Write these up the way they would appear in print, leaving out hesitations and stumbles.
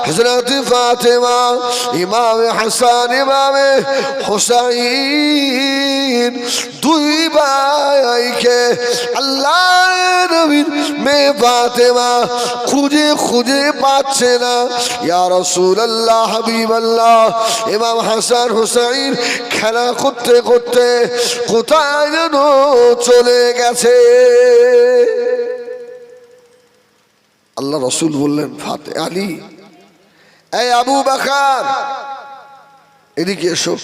हजरत फातिमा, इमाम हसन, इमाम हुसैन दुई भाईके अल्लाह नबीर में फातिमा खुजे खुजे पाচ্ছে না। ইয়া রাসূলুল্লাহ, হাবিবাল্লাহ, ইমাম হাসান হুসাইন খেলা করতে করতে কোথায় যেন চলে গেছে। আল্লাহ রসুল বললেন, ফাতে আলী, এই আবু বকর এদিকে এসো।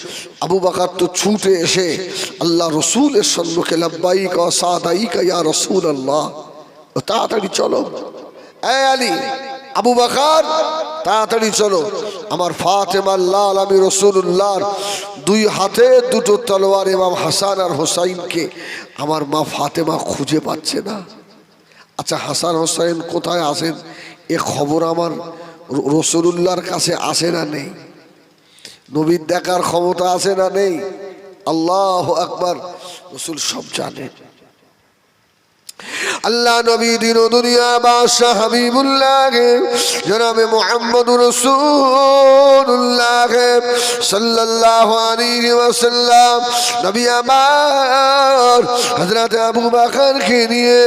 আবু বকর তো ছুটে এসে আল্লাহ রসুলের সম্মুখে লব্বাইক ওয়া সাদাইক ইয়া রাসূলুল্লাহ, তাড়াতাড়ি চলো। এই আলী, আবু বকর তাড়াতাড়ি চলো, আমার ফাতেমা লাল আমি রাসূলুল্লাহর দুই হাতে দুটো তলোয়ার ইমাম হাসান আর হোসাইনকে আমার মা ফাতেমা খুঁজে পাচ্ছে না। আচ্ছা, হাসান হোসেন কোথায় আছেন এ খবর আমার রাসূলুল্লাহর কাছে আসে না নেই? নবীর দেখার ক্ষমতা আছে না নেই? আল্লাহু আকবার, রাসূল সব জানেন। আল্লাহ নবী দিন ও দুনিয়া বাদশাহ হাবিবুল্লাহ জনাবে মুহাম্মদুর রাসূলুল্লাহ সাল্লাল্লাহু আলাইহি ওয়াসাল্লাম নবী আমার হযরত আবু বকরকে নিয়ে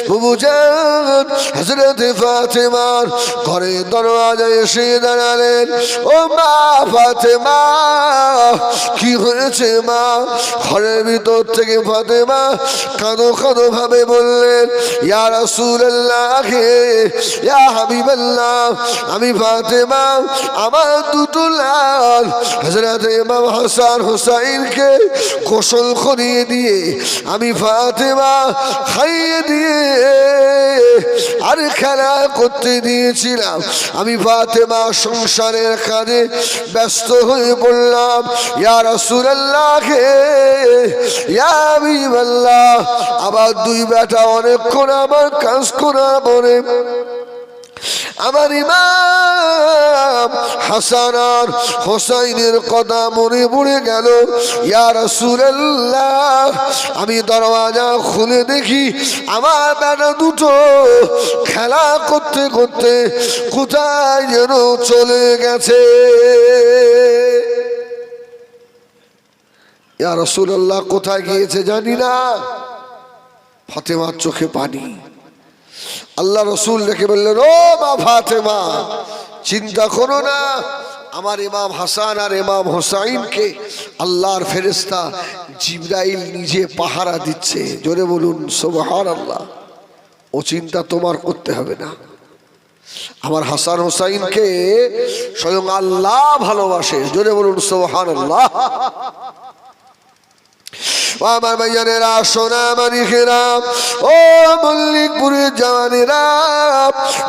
বুবুজান হযরত ফাতেমার ঘরে দরওয়াজায় এসে দাঁড়ালেন। ও মা ফাতেমা, কি হয়েছে মা? ঘরের ভিতর থেকে ফাতেমা কাঁদো কাঁদো ভাবে বললেন, ইয়া রাসূলুল্লাহ, ইয়া হাবিবাল্লাহ, আমি ফাতেমা আমার দুটো লাল হযরত ইমাম হাসান হুসাইনকে গোসল করিয়ে দিয়ে আমি ফাতেমা খাইয়ে দিয়ে আর খেলা করতে দিয়েছিলাম। আমি ফাতেমা সংসারের কাজে ব্যস্ত হয়ে পড়লাম। ইয়া রাসূলুল্লাহ, ইয়া হাবিবাল্লাহ, আবার দুই বেটা অনেকক্ষণ আমার কাজ করা পরে আমার ইমাম হাসান আর হোসাইনের কথা মনে পড়ে গেল। ইয়া রাসূলুল্লাহ, আমি দরওয়াজা খুলে দেখি আমার বেটা দুটো খেলা করতে করতে কোথায় যেন চলে গেছে। ইয়া রাসূলুল্লাহ, কোথায় গিয়েছে জানি না। ফাতেমার চোখে পানি। আল্লাহ রসুল রেখে বললেন, ও মা ফাতেমা, চিন্তা করো না, আমার ইমাম হাসান আর ইমাম হোসাইনকে আল্লাহর ফেরেশতা জিবরাইল নিজে পাহারা দিচ্ছে। জোরে বলুন সুবহানাল্লাহ। ও চিন্তা তোমার করতে হবে না। আমার হাসান হোসাইনকে স্বয়ং আল্লাহ ভালোবাসে। জোরে বলুন সুবহানাল্লাহ। আমার ভাইয়ানেরা, সোনা মানিকেরা, ও মল্লিকপুরের জওয়ানেরা,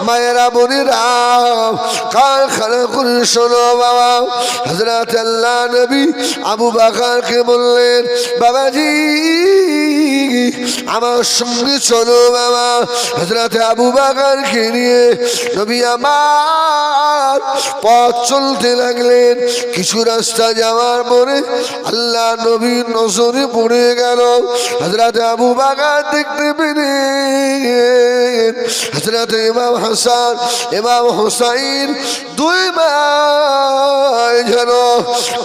মায়েরা, বোনেরা, কারখানা করে শোনো বাবা। হযরত আল্লাহ নবী আবু বকরকে বললেন, বাবাজি আমার সঙ্গে চলো বাবা। হযরত আবু বকরকে নিয়ে নবী আমার পথ চলতে লাগলেন। কিছু রাস্তা যাওয়ার পরে আল্লাহ নবীর নজরে পড়ে গেল। হযরত আবু বকর দেখতে পেলেন হযরত ইমাম হাসান ইমাম হোসাইন দুই ভাই যেন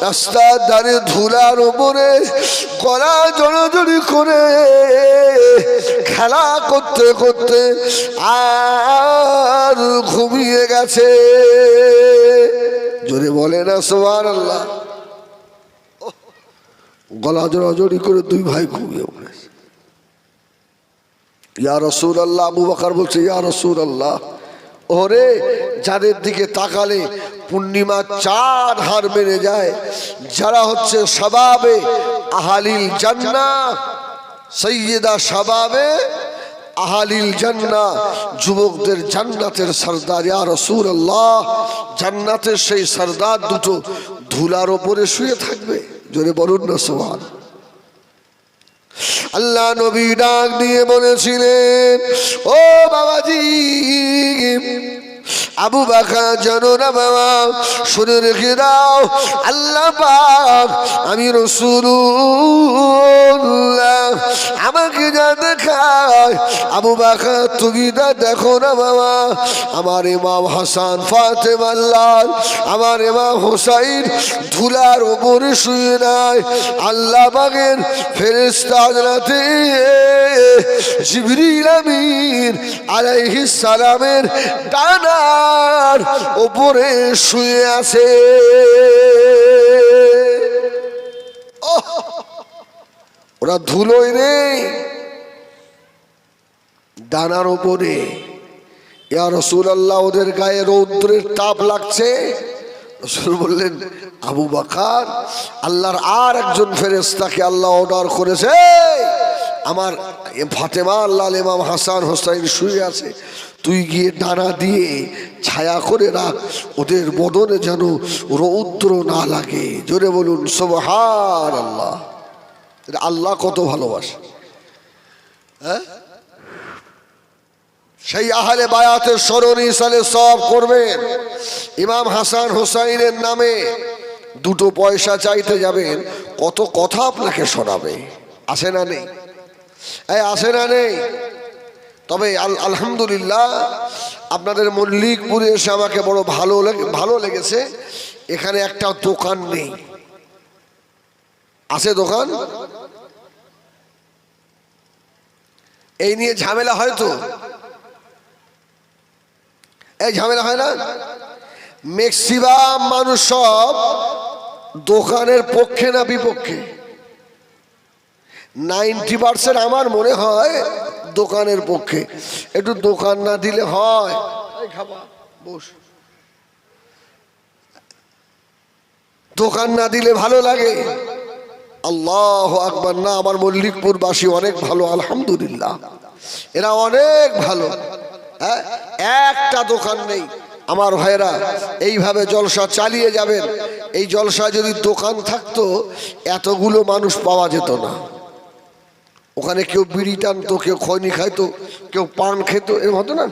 রাস্তার ধারে ধুলার উপরে গলা জড়াজড়ি করে খেলা করতে করতে আর ঘুমিয়ে গেছে। জোরে বলে না সুবহানাল্লাহ। গলা জড়াজড়ি করে দুই ভাই ঘুমিয়ে পড়েছে। ইয়া রাসূলুল্লাহ, আবু বকর বলছে, ইয়া রাসূলুল্লাহ, ওরে যাদের দিকে তাকালে পূর্ণিমা চাঁদ হার মেরে যায়, যারা হচ্ছে শাবাবে আহালিল জান্নাহ, সাইয়্যিদা শাবাবে আহালিল জান্নাহ, যুবকদের জান্নাতের সরদার, ইয়া রাসূলুল্লাহ, জান্নাতের সেই সরদার দুটো ধুলার উপরে শুয়ে থাকবে। জোরে বলুন না সুবহান। আল্লাহ নবী ডাক দিয়ে বলেছিলেন, ও বাবাজি, আবু বকর জানো না বাবা, শুনে রেখে দাও, আল্লাহ পাক আমি রাসূলুল্লাহ আমাকে যা দেখায়, আবু বকর তুমি তা দেখো না বাবা। আমার ইমাম হাসান ফাতেমা লাল, আমার ইমাম হুসাইন ধুলার উপরে শুয়ে নাই, আল্লাহ পাকের ফেরেশতা হযরতে জিবরিল আমিন আলাইহিস সালামের ডানার উপরে শুয়ে আছে। ওরা ধুলোয় নেই, ডানার উপরে। ইয়া রাসূলুল্লাহ ওদের গায়ে রৌদ্রের তাপ লাগছে। রাসূল বললেন আবু বকর, আল্লাহর আর একজন ফেরেশতাকে আল্লাহ অর্ডার করেছে, আমার ফাতেমা লাল ইমাম হাসান হোসাইন শুয়ে আছে, তুই গিয়ে ডানা দিয়ে ছায়া করে রাখ, ওদের বদনে যেন রৌদ্র না লাগে। জোরে বলুন সুবহানাল্লাহ। আল্লাহ কত ভালোবাসে। হ্যাঁ, সেই আহলে বায়াতের স্মরণে সালে সব করবেন। ইমাম হাসান হোসাইনের নামে দুটো পয়সা চাইতে যাবেন, কত কথা আপনাকে শোনাবে। আসে না নেই? আসে না নেই? তবে আলহামদুলিল্লাহ আপনাদের মল্লিকপুরে এসে আমাকে বড় ভালো লেগেছে, এখানে একটা দোকান নেই। আছে দোকান? এই নিয়ে ঝামেলা হয় তো? এই ঝামেলা হয় না? ম্যাক্সিমাম মানুষ সব দোকানের পক্ষে না বিপক্ষে? 90% আমার মনে হয় দোকানের পক্ষে। একটু দোকান না দিলে হয়? দোকান না দিলে ভালো লাগে? আল্লাহু আকবার। না, আমার মল্লিকপুরবাসী অনেক ভালো, আলহামদুলিল্লাহ, এরা অনেক ভালো। একটা দোকান নেই। আমার ভাইরা এইভাবে জলসা চালিয়ে যাবেন। এই জলসা যদি দোকান থাকতো এতগুলো মানুষ পাওয়া যেত না। ওখানে কেউ বিড়ি টানতো, কেউ খৈনি খাইতো, কেউ পান খেত, এর হতো না।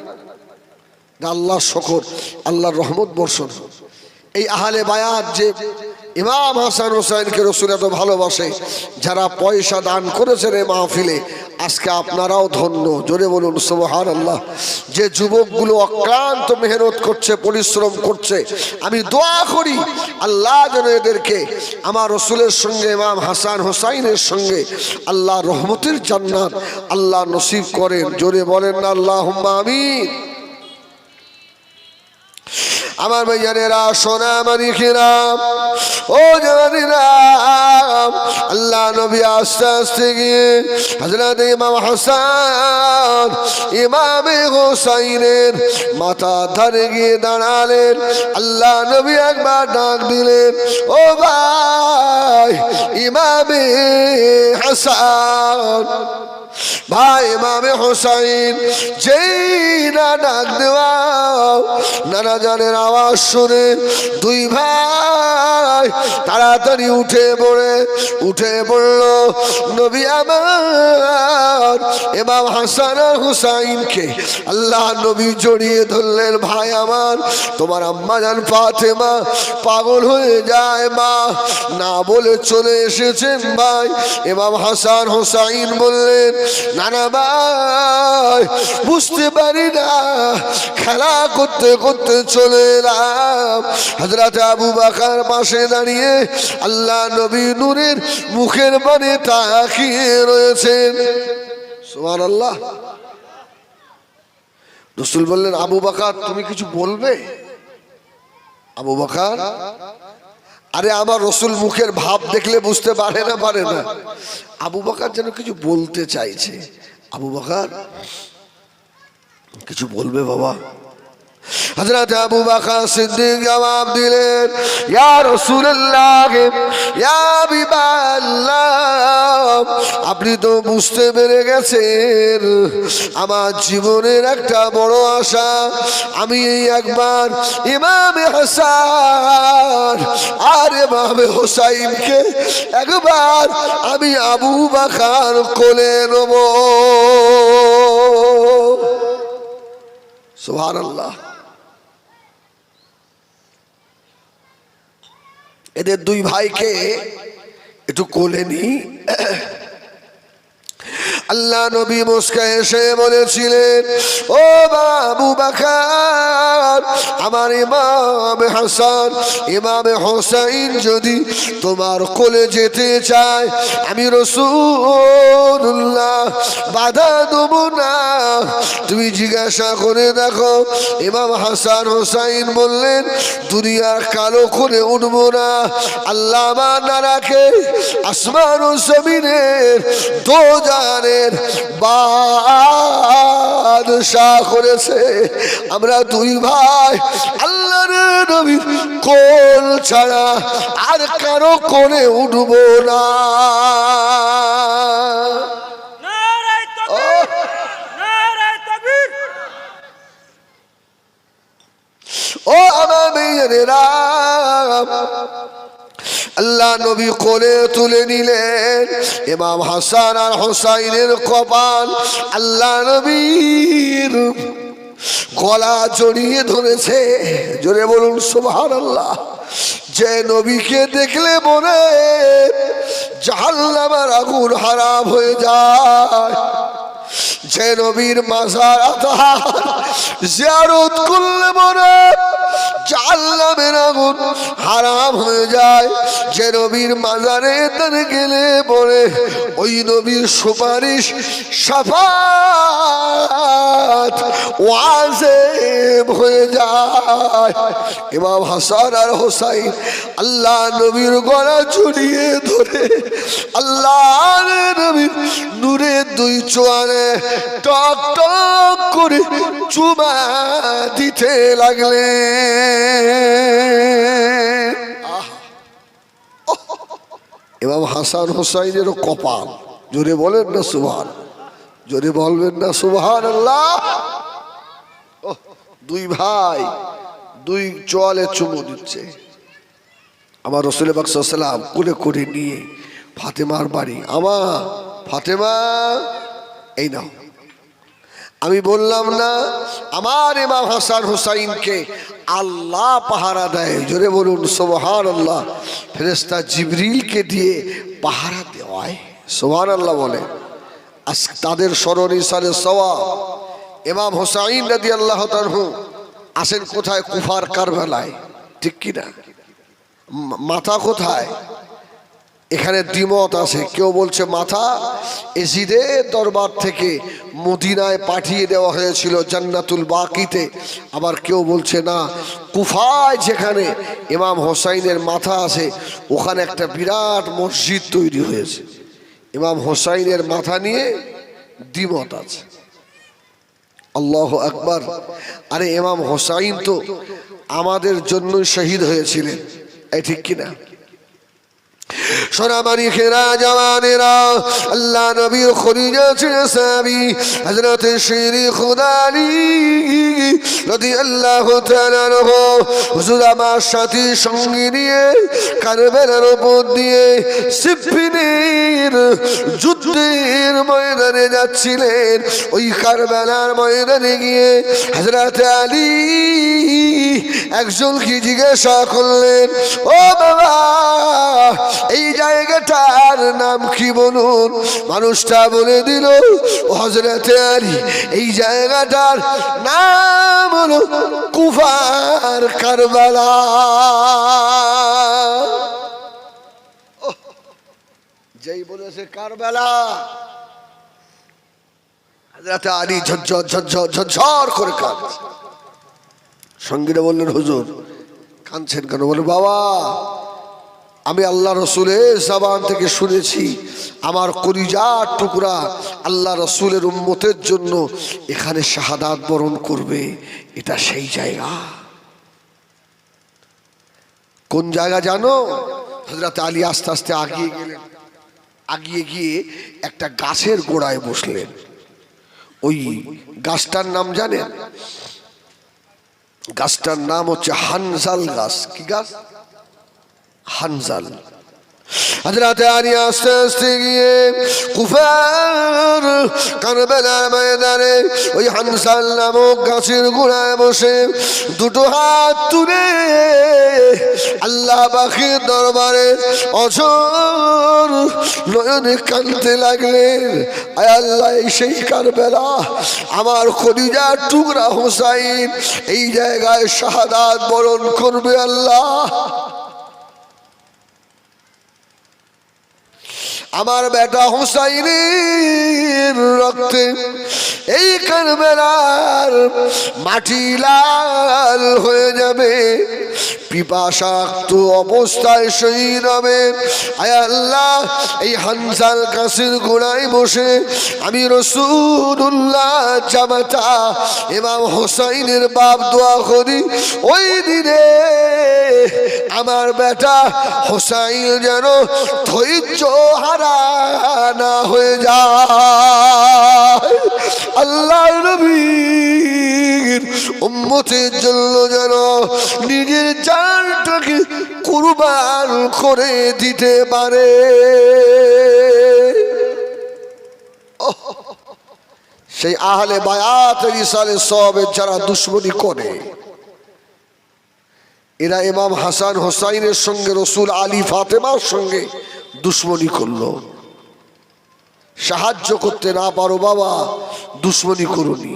আল্লাহ শকর, আল্লাহর রহমত বর্ষণ। এই আহলে বায়াত যে ইমাম হাসান হোসাইনকে রাসূল এত ভালোবাসে, যারা পয়সা দান করেছেন এই মাহফিলে, আজকে আপনারাও ধন্য। জোরে বলুন সুবহানাল্লাহ। যে যুবকগুলো অক্লান্ত মেহনত করছে, পরিশ্রম করছে, আমি দোয়া করি আল্লাহ যেন এদেরকে আমার রাসূলের সঙ্গে, ইমাম হাসান হোসাইনের সঙ্গে আল্লাহ রহমতের জান্নাত আল্লাহ নসিব করেন। জোরে বলেন না আল্লাহুম্মা আমিন। আমার ভাইয়ানেরা, সোনা মানিকেরা, ও জানেরা, আল্লাহ নবী আস্তে আস্তে গিয়ে হযরত ইমাম হাসান ইমামে হোসাইনের মাথা ধরে গিয়ে দাঁড়ালেন। আল্লাহ নবী একবার ডাক দিলেন, ও ভাই ইমামে হাসান, ভাই ইমামে হোসাইন। যেই না ডাক দেওয়া নানা জানের আওয়াজ শুনে দুই ভাই তাড়াতাড়ি উঠে পড়ল। নবী আমার ইমাম হাসান আর হুসাইনকে আল্লাহ নবী জড়িয়ে ধরলেন। ভাই আমার, তোমার আম্মা জান ফাতেমা পাগল হয়ে যায় মা, না বলে চলে এসেছেন ভাই। ইমাম হাসান হুসাইন বললেন, নানা ভাই বুঝতে পারি না, খেলা করতে করতে চলে এলাম। হযরত আবু বকর পাশে দাঁড়িয়ে আল্লাহ নবী নূরের মুখের পানে তাকিয়ে রয়েছেন। সুবহানাল্লাহ। রাসূল বললেন, আবু বকর তুমি কিছু বলবে? আবু বকর, আরে আমার রাসূল মুখের ভাব দেখলে বুঝতে পারে না আবু বকর যেন কিছু বলতে চাইছে। আবু বকর কিছু বলবে বাবা? হযরত আবু বকর সিদ্দিক জবাব দিলেন, ইয়া রাসূলুল্লাহ, ইয়া হাবিবাল্লাহ, আপনি তো বুঝতে পেরে গেছেন আমার জীবনের একটা বড় আশা, আমি একবার ইমামে হাসান আর ইমামে হোসাইনকে একবার আমি আবু বকর কোলে নেব। সুবহানাল্লাহ। এদের দুই ভাইকে একটু কোলে নি। আল্লাহ নবী মুস্কে এসে বলেছিলেন, ও আবু বকর, আমার ইমাম হাসান ইমাম হোসেন যদি তোমার কোলে যেতে চায়, আমি রাসূলুল্লাহ বাধা দেব না। তুমি জিজ্ঞাসা করে দেখো। ইমাম হাসান হোসেন বললেন, দুনিয়ার কালো করে উঠবো না। আল্লাহ আমার নারাকে আসমান ও জমিনের দোজানের বাদশা করেছে। আমরা দুই ভাই আল্লাহর নবীর কোল ছাড়া আর কারো কোলে উঠব না। ও আমার মেয়েরা, আল্লাহ নবী কোলে তুলে নিলেন। ইমাম হাসান আর হোসাইনের কপাল আল্লাহ নবীর গলা জড়িয়ে ধরেছে। জোরে বলুন সুবহানাল্লাহ। যে নবীকে দেখলে মনে জাহান্নামের আগুন হারাম হয়ে যায়, যে নবীর মাজার জিয়ারত করলে মনে জাহান্নামের আগুন হারাম হয়ে যায়, যে নবীর মাজারে গেলে পরে ওই নবীর সুপারিশ শাফাত ওয়াজিব হয়ে যায়। ইমাম হাসান আর হোসাইন আল্লাহ নবীর গলা জড়িয়ে ধরে আল্লাহ নবীর নূরের দুই চোয়ালে টক টক করে চুমা দিতে লাগলেন। ইমাম হাসান হোসাইনেরও কপাল, জোরে বলেন না সুবহান, জোরে বলবেন না সুবহানাল্লাহ। দুই ভাই দুই চোয়ালে চুমু দিচ্ছে। আমার রাসূল পাক সাল্লাল্লাহু আলাইহি ওয়াসাল্লাম কোলে করে নিয়ে ফাতেমার বাড়ি, আমা ফাতেমা এই নাও। আমি বললাম না আমার ইমাম হাসান হুসাইনকে আল্লাহ পাহারা দেয়, জোরে বলুন সুবহানাল্লাহ। ফেরেশতা জিবরিলকে দিয়ে পাহারা দেওয়ায়, সুবহানাল্লাহ বলে। আজ তাদের স্মরণ ইসালে সওয়াব। ইমাম হুসাইন রাদিয়াল্লাহু তাআলা আসেন কোথায়? কুফার কারবালায়, ঠিক কি না? মাথা কোথায়? এখানে দ্বিমত আছে। কেউ বলছে মাথা এজিদের দরবার থেকে মদিনায় পাঠিয়ে দেওয়া হয়েছিল জান্নাতুল বাকিতে, আবার কেউ বলছে না, কুফায় যেখানে ইমাম হোসাইনের মাথা আছে ওখানে একটা বিরাট মসজিদ তৈরি হয়েছে। ইমাম হোসাইনের মাথা নিয়ে দ্বিমত আছে। আল্লাহু আকবার। আরে ইমাম হোসাইন তো আমাদের জন্য শহীদ হয়েছিলেন, এই ঠিক কিনা? সোনামারি খেরা জওয়ানেরা, আল্লাহ নবীর খলিজা ছিলেন সাহাবী হযরত শেরে খুদা আলী রাদিয়াল্লাহু তাআলা আনহু। হুজুর আমার সাথী সঙ্গী নিয়ে কারবালার উপর দিয়ে সিফফিনের যুদ্ধের ময়দানে যাচ্ছিলেন। ওই কারবালার ময়দানে গিয়ে হযরত আলী একজনকে জিজ্ঞাসা করলেন, ও বাবা, এই জায়গাটার নাম কি বলুন? মানুষটা বলে দিল, ও হযরত আলী, এই জায়গাটার নাম হলো কুফার কারবালা। যেই বলেছে কারবালা, হযরত আলী ঝরঝর ঝরঝর ঝরঝর করে কাঁদছে। সঙ্গীরা বললেন, হুজুর কাঁদছেন কেন? বলে, বাবা, আমি আল্লাহ রসুলের জবান থেকে শুনেছি আমার কলিজার টুকরা আল্লাহ রসুলের উম্মতের জন্য এখানে শাহাদাত বরণ করবে। এটা সেই জায়গা। কোন জায়গা জানো? হযরত আলী আস্তে আস্তে আগিয়ে গেলেন। আগিয়ে গিয়ে একটা গাছের গোড়ায় বসলেন। ওই গাছটার নাম জানেন? গাছটার নাম হচ্ছে হানজাল গাছ। কি গাছ? হানজাল। হযরত আলী আস্তে আস্তে গিয়ে কুফার কারবালার ময়দানে ওই হানজাল নামক গাছের গোড়ায় বসে দুটো হাত তুলে আল্লাহ পাকের দরবারে অঝর নয়নে কাঁদতে লাগলেন। আয় আল্লাহ, এই সেই কারবালা আমার কলিজার টুকরা হোসাইন এই জায়গায় শাহাদাত বরণ করবে। আল্লাহ, আমার বেটা হুসাইনের রক্তে এই কারবালার মাটি লাল হয়ে যাবে, পিপাসাক্ত অবস্থায় শহীদ হবে। আয় আল্লাহ, এই হানজাল কাছের গোড়ায় বসে আমি রাসূলুল্লাহ জামাতা ইমাম হুসাইনের বাপ দোয়া করি, ওই দিনে আমার বেটা হুসাইন যেন ধৈর্য হারা না হয়ে যায়। আল্লাহ নবীর উম্মতের জন্য যেন নিজের জানটাকে কুরবান করে দিতে পারে। সেই আহলে বায়াত রিসালে সবের যারা দুশ্মনী করে, এরা ইমাম হাসান হোসাইনের সঙ্গে রসুল আলী ফাতেমার সঙ্গে দুশ্মনী করলো। সাহায্য করতে না পারো বাবা, দুশ্মনী করুনি।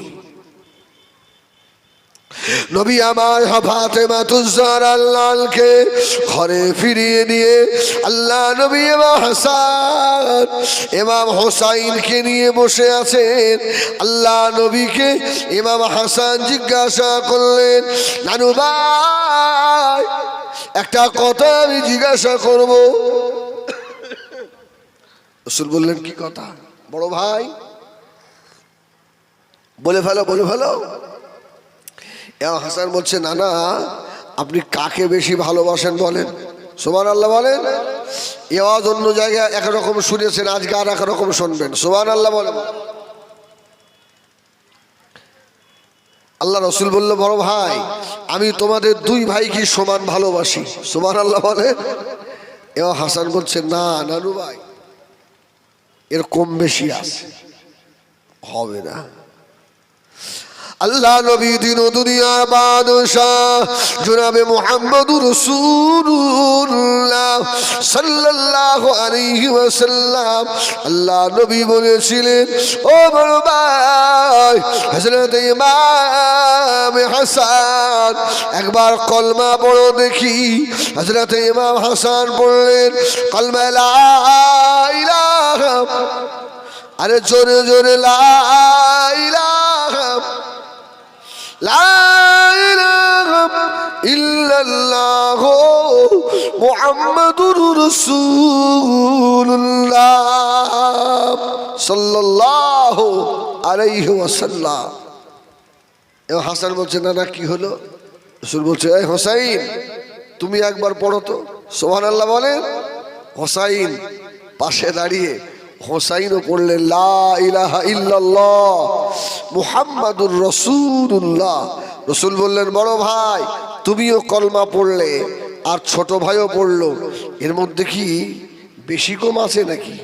নবী আমার ফাতেমাতুজ জাহরার লালকে ঘরে ফিরিয়ে নিয়ে আল্লাহ নবী ইমাম হাসান ইমাম হোসাইনকে নিয়ে বসে আছেন। আল্লাহ নবীকে ইমাম হাসান জিজ্ঞাসা করলেন, নানু ভাই একটা কথা আমি জিজ্ঞাসা করব। রাসূল বললেন, কি কথা? বড় ভাই বলে ফেলো, বলে ফেলো। ইমাম হাসান বলছে, না না, আপনি কাকে বেশি ভালোবাসেন বলেন? সুবহানাল্লাহ বলেন। এই আওয়াজ অন্য জায়গায় একরকম শুনেছেন, আজকে আর একরকম শুনবেন। সুবহানাল্লাহ বলেন। আল্লাহ রসুল বলল, বড় ভাই আমি তোমাদের দুই ভাইকে সমান ভালোবাসি। সুবহানাল্লাহ বলেন। ইমাম হাসান বলছে, না নানু ভাই, এর কম বেশি আছে, হবে না। আল্লাহ নবী দিন ও দুনিয়ার বাদশাহ জনাবে মুহাম্মদুর রাসূলুল্লাহ সাল্লাল্লাহু আলাইহি ওয়াসাল্লাম আল্লাহ নবী বলেছিলেন, ও বড় ভাই হযরত ইমাম হাসান একবার কলমা পড়ো দেখি। হযরত ইমাম হাসান পড়লেন কলমা লা ইলাহা, আরে জোরে জোরে লা ইলাহা লা ইলাহা ইল্লাল্লাহ মুহাম্মাদুর রাসূলুল্লাহ সাল্লাল্লাহু আলাইহি ওয়াসাল্লাম। এবার হাসান বলছে, না না কি হলো? রাসূল বলছে, এই হোসাইন তুমি একবার পড়ো তো। সুবহানাল্লাহ বলেন। হোসাইন পাশে দাঁড়িয়ে হোসাইনও পড়লেন লা ইলাহা ইল্লাল্লাহ মুহাম্মাদুর রাসূলুল্লাহ। রাসূল বললেন, বড় ভাই তুমিও কলমা পড়লে আর ছোট ভাইও পড়লো, এর মধ্যে কি বেশি কম আছে নাকি?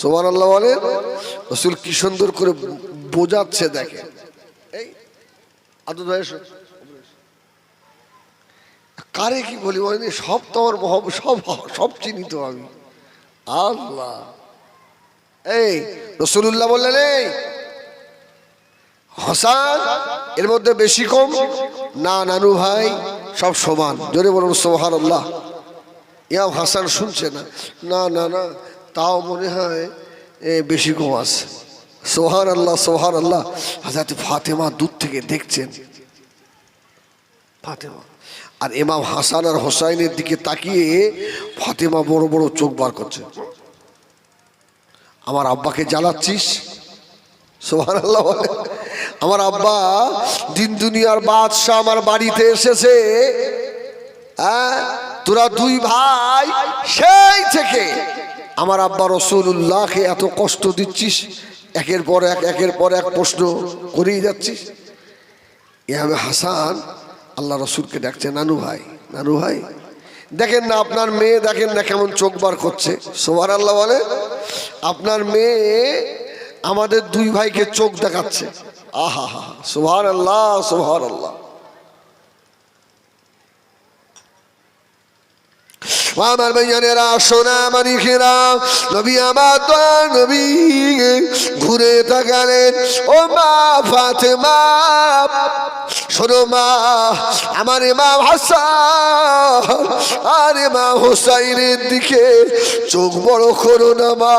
সুবহানাল্লাহ বলেন। রাসূল কি সুন্দর করে বোঝাচ্ছে দেখেন। এই আদু ভাই কারে কি বলি বলেন, সব তো আমার সব সব চিনি তো আমি। আল্লাহ, এই রাসূলুল্লাহ বললেন, এই হাসান এর মধ্যে বেশি কম না নানু ভাই, সব সমান। জোরে বলুন সুবহানাল্লাহ। ইমাম হাসান শুনছে না, না না না তাও মনে হয় বেশি কম আছে। সুবহানাল্লাহ সুবহানাল্লাহ। হযরত ফাতেমা দূর থেকে দেখছেন, ফাতেমা আর ইমাম হাসান আর হোসাইনের দিকে তাকিয়ে ফাতেমা বড় বড় চোখ বার করছে। আমার আব্বাকে জ্বালাচ্ছিস? সুবহানাল্লাহ বলে। আমার আব্বা দিন দুনিয়ার বাদশা আমার বাড়িতে এসেছে, হ্যাঁ তোরা দুই ভাই সেই থেকে আমার আব্বা রাসূলুল্লাহকে এত কষ্ট দিচ্ছিস, একের পর এক প্রশ্ন করেই যাচ্ছিস। এভাবে হাসান আল্লাহ রসুলকে ডাকছে, নানু ভাই নানু ভাই দেখেন না আপনার মেয়ে, দেখেন না কেমন চোখ বার করছে। সুবহানাল্লাহ বলে। আপনার মেয়ে আমাদের দুই ভাইকে চোখ দেখাচ্ছে। আহা হা, সুবহানাল্লাহ সুবহানাল্লাহ। আমার ভাইজানেরা সোনা মানিকেরা নবী আমার দয়া নবী ঘুরে তাকালেন ও মা ফাতেমা শোনো মা আমার ইমাম হাসান আর ইমাম হোসাইনের দিকে চোখ বড় করো না মা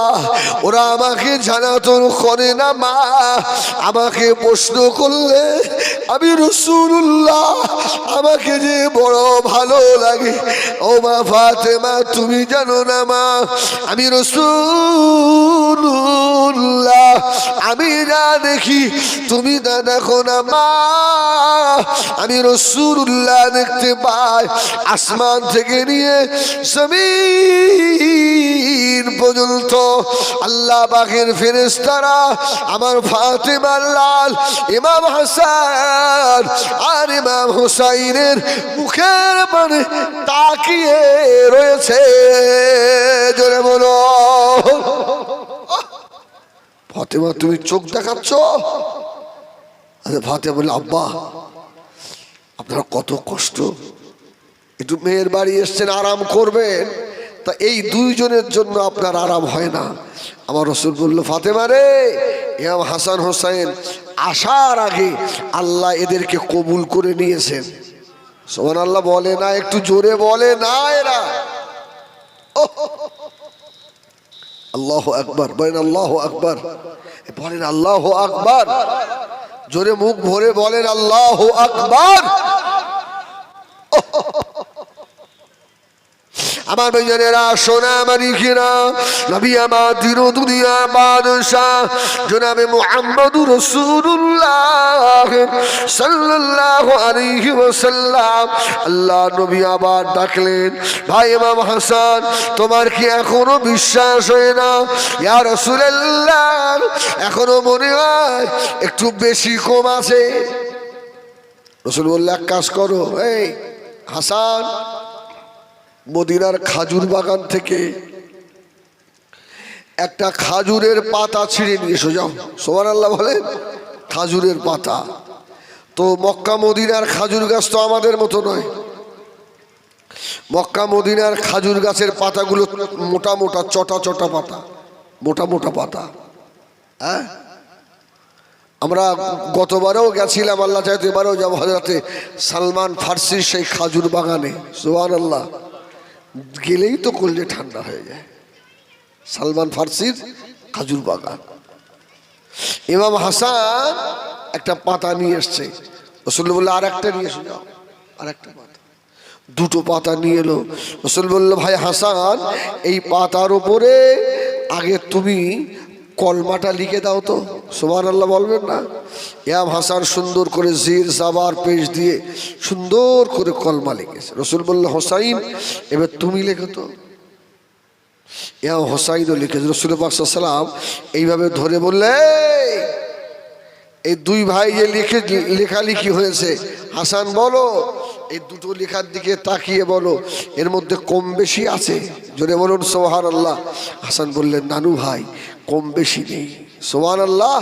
ওরা আমাকে জানাতন করে না মা আমাকে প্রশ্ন করলে আমি রাসূলুল্লাহ আমাকে যে বড় ভালো লাগে ও মা ফাতেমা তুমি জানো না মা আমি রাসূলুল্লাহ আমি যা দেখি তুমি তা দেখো না মা আমি রাসূলুল্লাহ দেখতে পাই আসমান থেকে নিয়ে জমিন পর্যন্ত আল্লাহ পাকের ফেরেশতারা আমার ফাতেমার লাল ইমাম হাসান আর ইমাম হুসাইনের মুখের পানে তাকিয়ে রয়েছে জোরে বলো ফাতেমা তুমি চোখ দেখাচ্ছ আরে ফাতেমা বলে আব্বা আপনারা কত কষ্ট একটু মেয়ের বাড়ি এসছেন আরাম করবেন তা এই দুইজনের জন্য আপনার আরাম হয় না আমার রাসূল বলল ফাতেমা রে ইমাম হাসান হোসেন আসার আগে আল্লাহ এদেরকে কবুল করে নিয়েছেন সুবহানাল্লাহ বলে না একটু জোরে বলে না এরা আল্লাহু আকবার বলেন আল্লাহু আকবার বলেন আল্লাহু আকবার জোরে মুখ ভরে বলেন আল্লাহু আকবার আমার ভাইজানেরা সোনা মানিকেরা নবী আমার দিন দুনিয়া বাদশাহ জনাবে মুহাম্মদুর রাসূলুল্লাহ সাল্লাল্লাহু আলাইহি ওয়াসাল্লাম আল্লাহ নবী আবার ডাকলেন ভাই ইমাম হাসান তোমার কি এখনো বিশ্বাস হয় না ইয়া রাসূলুল্লাহ এখনো মনে হয় একটু বেশি কম আছে রাসূল বললেন এক কাজ করো এই হাসান মদিনার খাজুর বাগান থেকে একটা খাজুরের পাতা ছিঁড়ে নিয়ে এসো যাও সুবহানাল্লাহ বলেন খাজুরের পাতা তো মক্কা মদিনার খাজুর গাছ তো আমাদের মতো নয় মক্কা মদিনার খাজুর গাছের পাতাগুলো মোটা মোটা চটা চটা পাতা মোটা মোটা পাতা হ্যাঁ আমরা গতবারেও গেছিলাম আল্লাহ চাইতে এবারেও যাবো হযরতে সালমান ফার্সির সেই খাজুর বাগানে সুবহানাল্লাহ গেলেই তো কলজে ঠান্ডা হয়ে যায় সালমান ফার্সির খাজুর বাগান ইমাম হাসান একটা পাতা নিয়ে এসছে রাসূল বলল আর একটা নিয়ে এসে যাও আর একটা পাতা দুটো পাতা নিয়ে এলো রাসূল বলল ভাই হাসান এই পাতার উপরে আগে তুমি কলমাটা লিখে দাও তো সুবহানাল্লাহ বলবেন না ইমাম হাসান সুন্দর করে জির জাবার পেশ দিয়ে সুন্দর করে কলমা লিখেছে রাসূল বলল হোসাইন এবার তুমি লেখো তো ইমাম হোসাইনও লিখেছে রাসূল পাক সাল্লাল্লাহু আলাইহি ওয়াসাল্লাম এইভাবে ধরে বললে এই দুই ভাই যে লেখালেখি হয়েছে হাসান বলো এই দুটো লেখার দিকে তাকিয়ে বলো এর মধ্যে কম বেশি আছে জোরে বলুন সুবহানাল্লাহ হাসান বললেন নানু ভাই কম বেশি নেই সুবহানাল্লাহ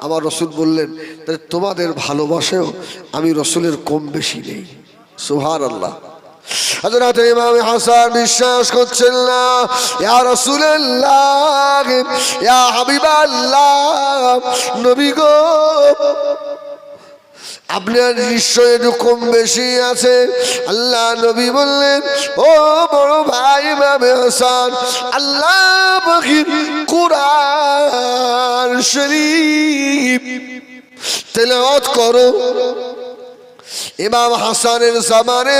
আমার রাসূল বললেন তাহলে তোমাদের ভালোবাসায়ও আমি রাসূলের কম বেশি নেই সুবহানাল্লাহ হযরত ইমাম হাসান বিশ্বাস করছেন না ইয়া রাসূলুল্লাহ ইয়া হাবিবাল্লাহ নবী গো আপনার নিশ্চয় একটু কম বেশি আছে আল্লাহ নবী বললেন ও বড় ভাই ইমাম হাসান আল্লাহ পাকের কুরআন শরীফ তেলাওয়াত করো ইমাম হাসানের জামানে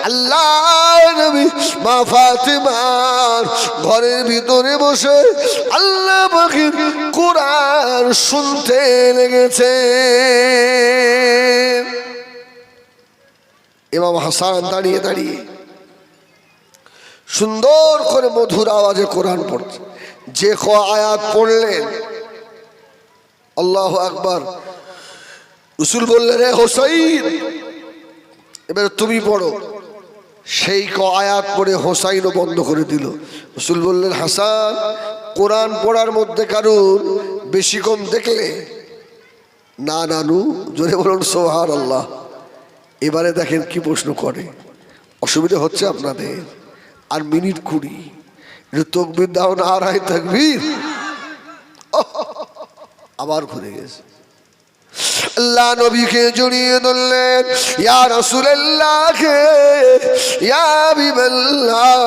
আল্লাহ নবী মা ফাতেমার ঘরের ভিতরে বসে আল্লাহ পাকের কুরআন শুনতে লেগেছে ইমাম হাসান দাঁড়িয়ে দাঁড়িয়ে সুন্দর করে মধুর আওয়াজে কোরআন পড়ছে যে ক আয়াত পড়লেন আল্লাহু আকবার রাসূল বললেন রে হোসাইন এবার তুমি পড়ো সেই ক আয়াত পড়ে হোসাইনও বন্ধ করে দিল রাসূল বললেন হাসান কোরআন পড়ার মধ্যে কারুর বেশি কম দেখলে না নানু জোরে বলুন সুবহানাল্লাহ এবারে দেখেন কি প্রশ্ন করে অসুবিধা হচ্ছে আপনাদের আর মিনিট 20 একটু তাকবীর দাও না, নারায়ে তাকবীর। আবার ঘুরে গেছে। আল্লাহ নবীকে জড়িয়ে ধরলেন, ইয়া রাসূলুল্লাহ, ইয়া হাবিবাল্লাহ,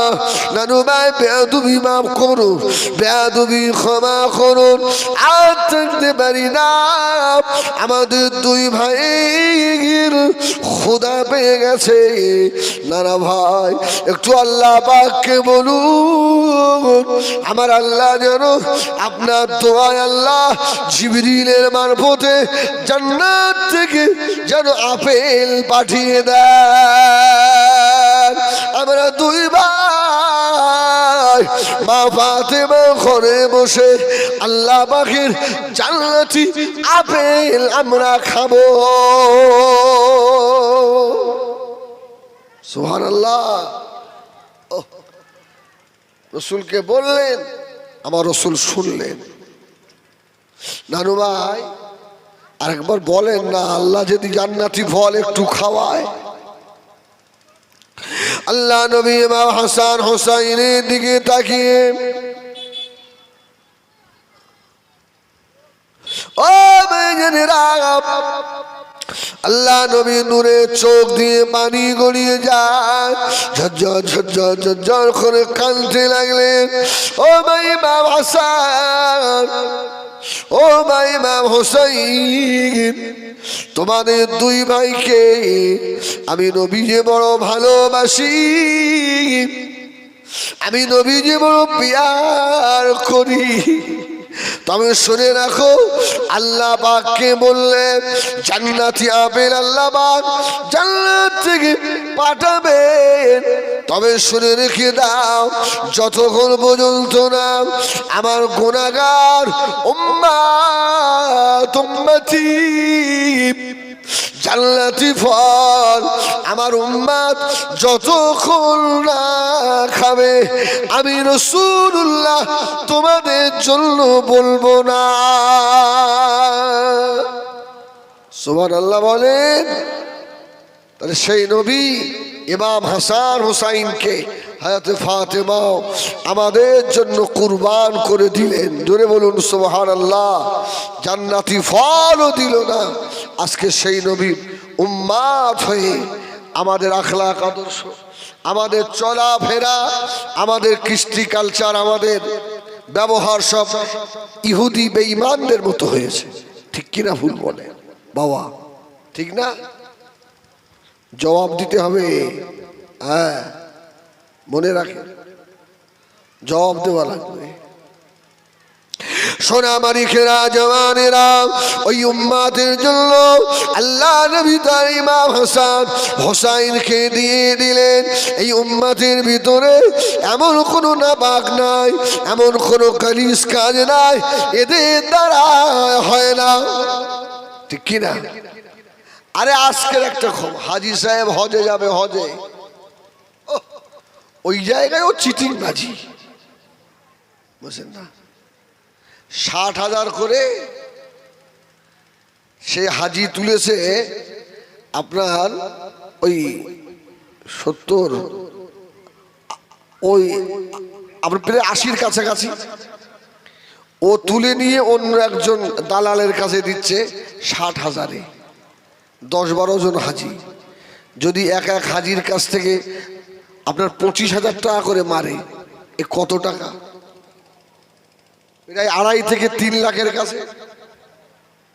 নানু ভাই বেয়াদবি মাফ করুন, বেয়াদবি ক্ষমা করুন, আর থাকতে পারি না। আমাদের দুই ভাইয়ের ক্ষুধা পেয়ে গেছে। নানা ভাই একটু আল্লাহ পাককে বলুন, আমার আল্লাহ যেন আপনার দোয়ায় আল্লাহ জিবরিলের মারফতে জান্নাত থেকে যেন আপেল পাঠিয়ে দেন। আমরা দুই ভাই মা ফাতেমা ঘরে বসে আল্লাহ পাকের জান্নাতি আপেল আমরা খাবো। সুবহানাল্লাহ। রসুলকে বললেন, আমার রসুল শুনলেন। নানু ভাই আরেকবার বলেন না, আল্লাহ যদি জান্নাতি ফল একটু খাওয়ায়। আল্লাহ নবী ইমাম হাসান হোসাইনের দিকে তাকিয়ে, ও বেজনেরা, আল্লাহ নবী নূরে চোখ দিয়ে পানি গড়িয়ে যায়, ঝরঝর ঝরঝর ঝরঝর করে কাঁদতে লাগলেন। ও ভাই ইমাম হাসান, ও ভাই ইমাম হোসাইন, তোমাদের দুই ভাইকে আমি নবী যে বড় ভালোবাসি, আমি নবী যে বড় প্যার করি। তবে শুনে রাখো, আল্লাহ পাককে বললেন জান্নাতি আপেল আল্লাহ পাক জান্নাত থেকে পাঠাবেন। তবে শুনে রেখে দাও, যতক্ষণ পর্যন্ত না আমার গুনাহগার উম্মতি জান্নাতি ফল আমার উম্মত যতক্ষণ না খাবে, আমি রাসূলুল্লাহ তোমাদের জন্য বলবো না। সুবহানাল্লাহ বলেন। তাহলে সেই নবী ইমাম হাসান হুসাইনকে হায়াতে ফাতেমা আমাদের জন্য কুরবান করে দিলেন। জোরে বলুন সুবহানাল্লাহ। জান্নাতি ফলও দিল না, আজকে সেই নবীর উম্মাত হয়ে আমাদের আখলাক আদর্শ, আমাদের চলাফেরা, আমাদের কৃষ্টি কালচার, আমাদের ব্যবহার সব ইহুদি বেঈমানদের মতো হয়েছে। ঠিক কিনা ভুল বলে বাবা? ঠিক না? জবাব দিতে হবে। হ্যাঁ, মনে রাখে, জবাব দেওয়া লাগবে। সোনা মানিকেরা, জওয়ানেরা, ওই উম্মাতের জন্য আল্লাহ নবী তার ইমাম হাসান হোসাইনকে দিয়ে দিলেন। এই উম্মাতের ভিতরে এমন কোনো নাপাক নাই, এমন কোনো খালিস কাজ নাই, এদের দ্বারা হয় না। ঠিক কিনা? আরে আজকের একটা খবর, হাজি সাহেব হজে যাবে, হজে ওই জায়গায় ও চিটিং বাজি, বুঝলেন না? 60,000 করে সে হাজি তুলেছে, আপনার ওই 70, ওই আপনার প্রায় 80-র কাছাকাছি। ও তুলে নিয়ে অন্য একজন দালালের কাছে দিচ্ছে 60,000-এ। 10-12 জন হাজি, যদি এক এক হাজির কাছ থেকে আপনার 25,000 টাকা করে মারে, এ কত টাকা? প্রায় 2.5 থেকে 3 লাখের কাছে।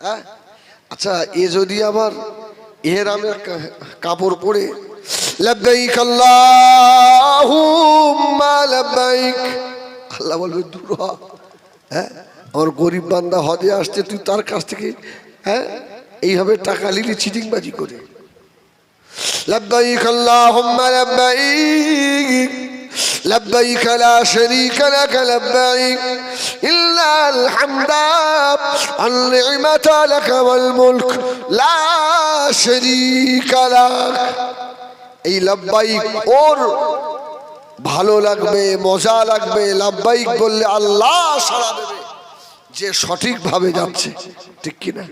হ্যাঁ, আচ্ছা, এ যদি আবার ইহরামের কাপড় পরে লাব্বাইক আল্লাহুম্মা লাব্বাইক, আল্লাহ বলবে দূর হ। হ্যাঁ, আমার গরিব বান্দা হজে আসছে, তুই তার কাছ থেকে হ্যাঁ এইভাবে টাকা নিলি চিটিংবাজি করে। লাব্বাইক আল্লাহুম্মা লাব্বাইক لبيك لا شريك لك لبيك إلا الحمد والنعمة لك والملك لا شريك لك। এই লাব্বাইক ওর ভালো লাগবে, মজা লাগবে। লাব্বাইক বললে আল্লাহ সাড়া দেবে, যে সঠিকভাবে যাচ্ছে। ঠিক কিনা?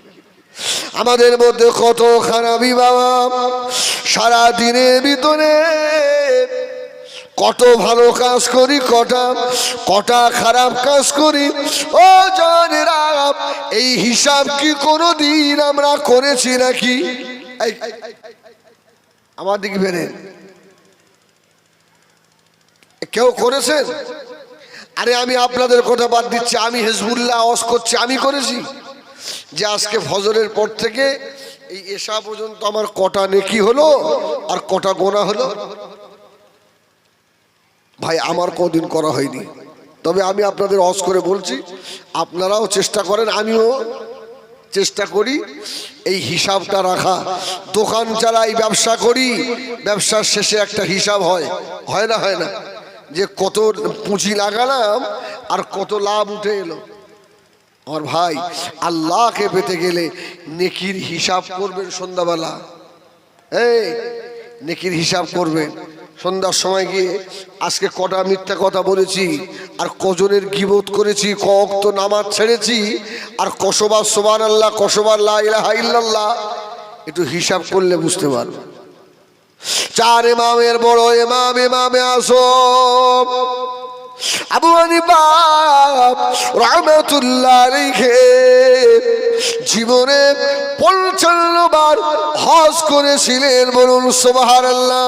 আমাদের মধ্যে কত খারাপি বাবা, সারা দিনের ভিতরে কত ভালো কাজ করি, কটা খারাপ কাজ করি। ও জানেরা, এই হিসাব কি কোনোদিন আমরা করেছি নাকি? আমার দিকে বেরেন, কেউ করেছেন? আরে আমি আপনাদের কথা বাদ দিচ্ছি, আমি হিজবুল্লাহ আওয়াজ করছি, আমি করেছি যে আজকে ফজরের পর থেকে এই এশা পর্যন্ত আমার কটা নেকি হলো আর কটা গোনা হলো? ভাই আমার কদিন করা হয়নি, তবে আমি আপনাদের আওয়াজ করে বলছি, আপনারাও চেষ্টা করেন, আমিও চেষ্টা করি এই হিসাবটা রাখা। দোকান চালাই, ব্যবসা করি, ব্যবসার শেষে একটা হিসাব হয়, হয় না? হয় না? যে কত পুঁজি লাগালাম আর কত লাভ উঠে এলো। আমার ভাই, আল্লাহকে পেতে গেলে নেকির হিসাব করবেন সন্ধ্যাবেলা। এই নেকির হিসাব করবেন সন্ধ্যার সময় গিয়ে, আজকে কটা মিথ্যা কথা বলেছি আর কজনের গীবত করেছি, কওয়াক্ত নামাজ ছেড়েছি আর কসবার সুবহানাল্লাহ, কসবার লা ইলাহা ইল্লাল্লাহ, একটু হিসাব করলে বুঝতে পারবেন। চার ইমামের বড় ইমাম ইমামে আযম আবু হানিফা রাহমাতুল্লাহ আলাইহি জীবনে 55 বার হজ করেছিলেন, বলুন সুবহানাল্লাহ।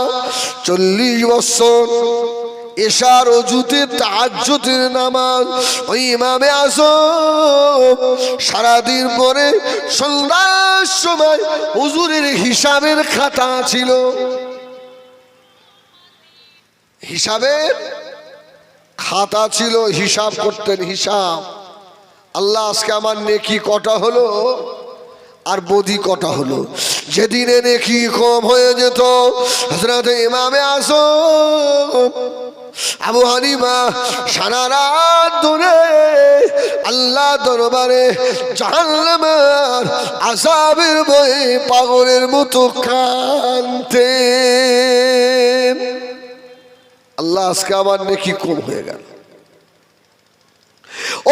40 বছর এশার ওযুতে তাহাজ্জুদের নামাজ ওই ইমামে আযম সারাদিন পরে সন্ধ্যার সময় হুজুরের হিসাবের খাতা ছিল, হিসাবের খাতা ছিল, হিসাব করতেন, হিসাব। আল্লাহ আজকে আমার নেকি কটা হলো আর বদি কটা হলো। যেদিনে নেকি কম হয়ে যেত, হযরত ইমামে আযম আবু হানিফা সারা রাত ধরে আল্লাহ দরবারে জাহান্নামের আযাবের ভয়ে পাগলের মতো কাঁদতেন। আল্লাহ আজকে আমার নেকি কম হয়ে গেল।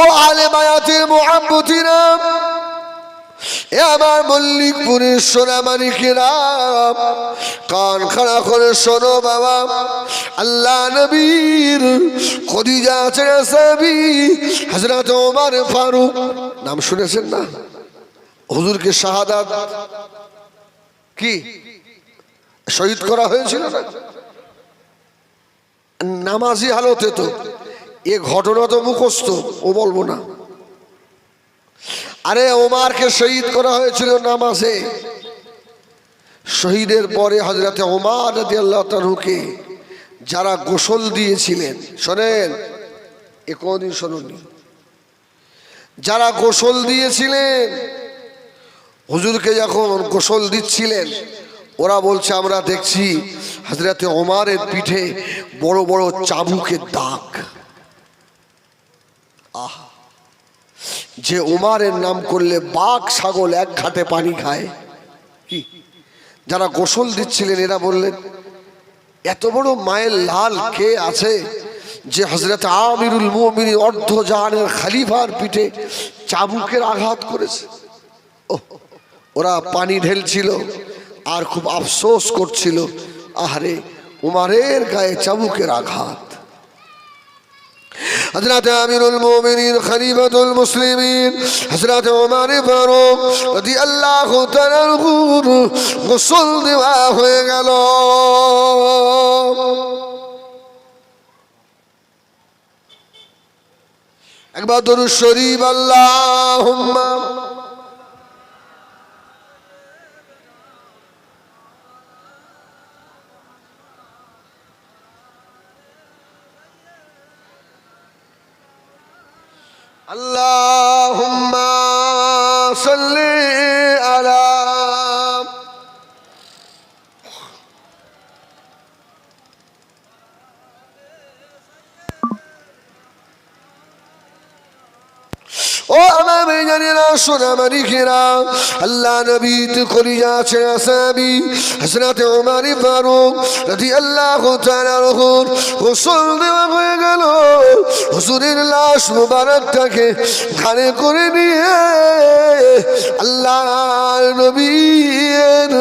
ও আলে বায়াতের মুহাব্বতিরা, এ আমার মল্লিকপুরের সোনামানিকেরা, কান খাড়া করে শোনো বাবা। আল্লাহ নবীর খদিজা সাহাবী হযরত ওমর ফারুক, নাম শুনেছেন না? হুজুরকে শাহাদাত কি শহীদ করা হয়েছিল না নামাজি হালতে? তো এ ঘটনা তো মুখস্থ, ও বলবো না। আরে ওমরকে শহীদ করা হয়েছিল নামাজে। শহীদের পরে হযরতে ওমর রাদিয়াল্লাহু তাআলাকে যারা গোসল দিয়েছিলেন, শোনেন, এ কোনদিন শোনেননি, যারা গোসল দিয়েছিলেন হুজুরকে যখন গোসল দিচ্ছিলেন, ওরা বলছে আমরা দেখছি হযরতে ওমরের পিঠে বড় বড় চাবুকের দাগ। আহা, যে ওমরের নাম করলে বাঘ ছাগল এক ঘাটে পানি খায়, কি? যারা গোসল দিচ্ছিলেন এরা বললেন এত বড় মায়ের লাল কে আছে যে হযরত আমিরুল মুমিনিন অর্ধ জাহানের খলিফার পিঠে চাবুকের আঘাত করেছে। ওরা পানি ঢেলছিল আর খুব আফসোস করছিল, আহারে উমরের গায়ে চাবুকের আঘাত। হযরত আমিরুল মুমিনিন খলিফাতুল মুসলিমিন হযরত ওমর ফারুক রাদিয়াল্লাহু তাআলা গোসল দেওয়া হয়ে গেল। একবার দরুদ শরীফ আল্লাহুম্মা আল্লাহুম্মা সাল্লি আলা ও আমার বাবারা সোনামানিকেরা, আল্লাহ নবী তো কলিজা আছে সাহাবী হযরত ওমর ফারুক রাদিয়াল্লাহু তাআলা আনহুর গোসল দেওয়া হয়ে গেল। হুজুরের লাশ মুবারকটাকে ঘাড়ে করে নিয়ে আল্লাহর নবীর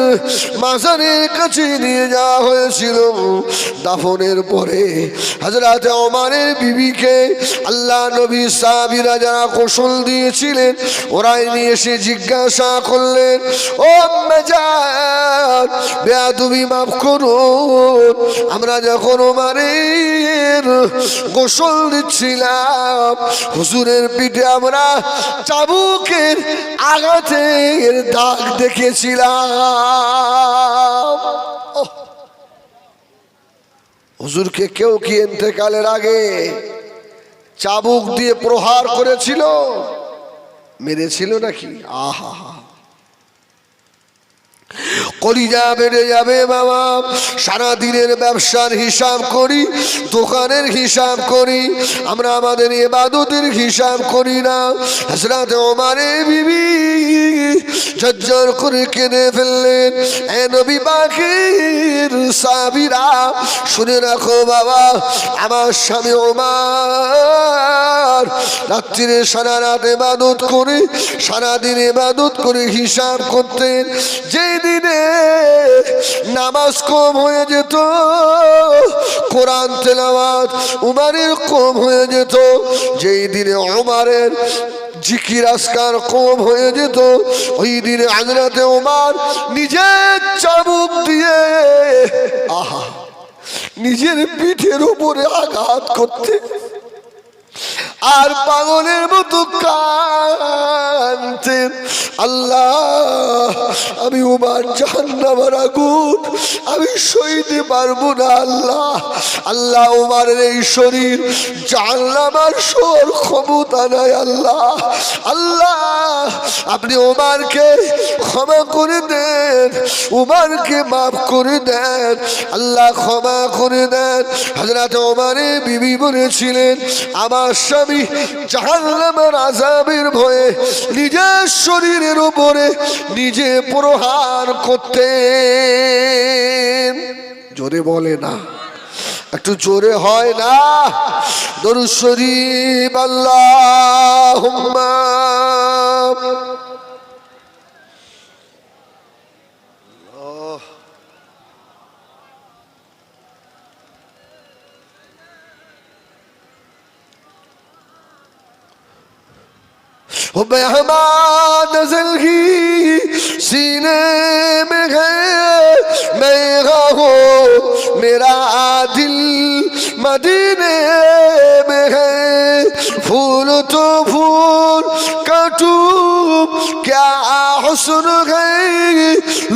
মাজারের কাছে নিয়ে যাওয়া হয়েছিল। দাফনের পরে হযরত ওমরের বিবিকে আল্লাহ নবী সাহাবীরা যারা গোসল দিয়েছিলেন ওরাই নিয়ে এসে জিজ্ঞাসা করলেন, ও আম্মা জান, বেয়াদবি মাফ করুন, আমরা যখন ওমরের গোসল দিচ্ছিলাম হুজুরের পিঠে আমরা চাবুকের আঘাতের দাগ দেখেছিলাম। হুজুরকে কেউ কি ইন্তেকালের আগে চাবুক দিয়ে প্রহার করেছিল, মেরেছিল নাকি? আহা, কলিজা বেড়ে যাবে বাবা। সারাদিনের ব্যবসার হিসাব করি, দোকানের হিসাব করি, আমরা আমাদের ইবাদতের হিসাব করি না। হযরত ওমরের বিবি ঝরঝর করে কেঁদে ফেললেন। এ নবী পাকের সাহাবীরা শুনে রাখো বাবা, আমার স্বামী ওমর রাত্রিরে সারা রাত ইবাদত করে সারাদিন ইবাদত করে হিসাব করতেন। যেই দিনে নামাজ কম হয়ে যেত, কোরআন তেলাওয়াত উমরের কম হয়ে যেত, যেই দিনে ওমরের জিকির আজকার কম হয়ে যেত, ওই দিনে হযরত ওমর নিজের চাবুক দিয়ে আহা নিজের পিঠের উপরে আঘাত করতে আর পাগলের মতো কাঁদতেন। আল্লাহ, আমি ওমর জাহান্নামের আগুন আমি সইতে পারবো না। আল্লাহ, আল্লাহ ওমরের এই শরীর জাহান্নামের সর ক্ষমতা নাই। আল্লাহ, আল্লাহ আপনি ওমরকে ক্ষমা করে দেন, ওমরকে মাফ করে দেন, আল্লাহ ক্ষমা করে দেন। হযরত ওমরের বিবি বলেছিলেন, আমার স্বামী জাহান্নামের আযাবের ভয়ে নিজের শরীরের উপরে নিজে প্রহার করতেন। জোরে বলে না, একটু জোরে হয় না? দরুদ শরীফ আল্লাহুম্মা। मेहमान नज़ल ही सीने में है, मैं हो मेरा दिल मदीने में है। फूल तो फूल काटूं क्या हुस्न है,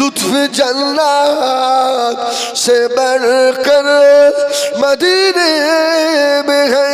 लुत्फ जन्नत से बढ़कर मदीने में है।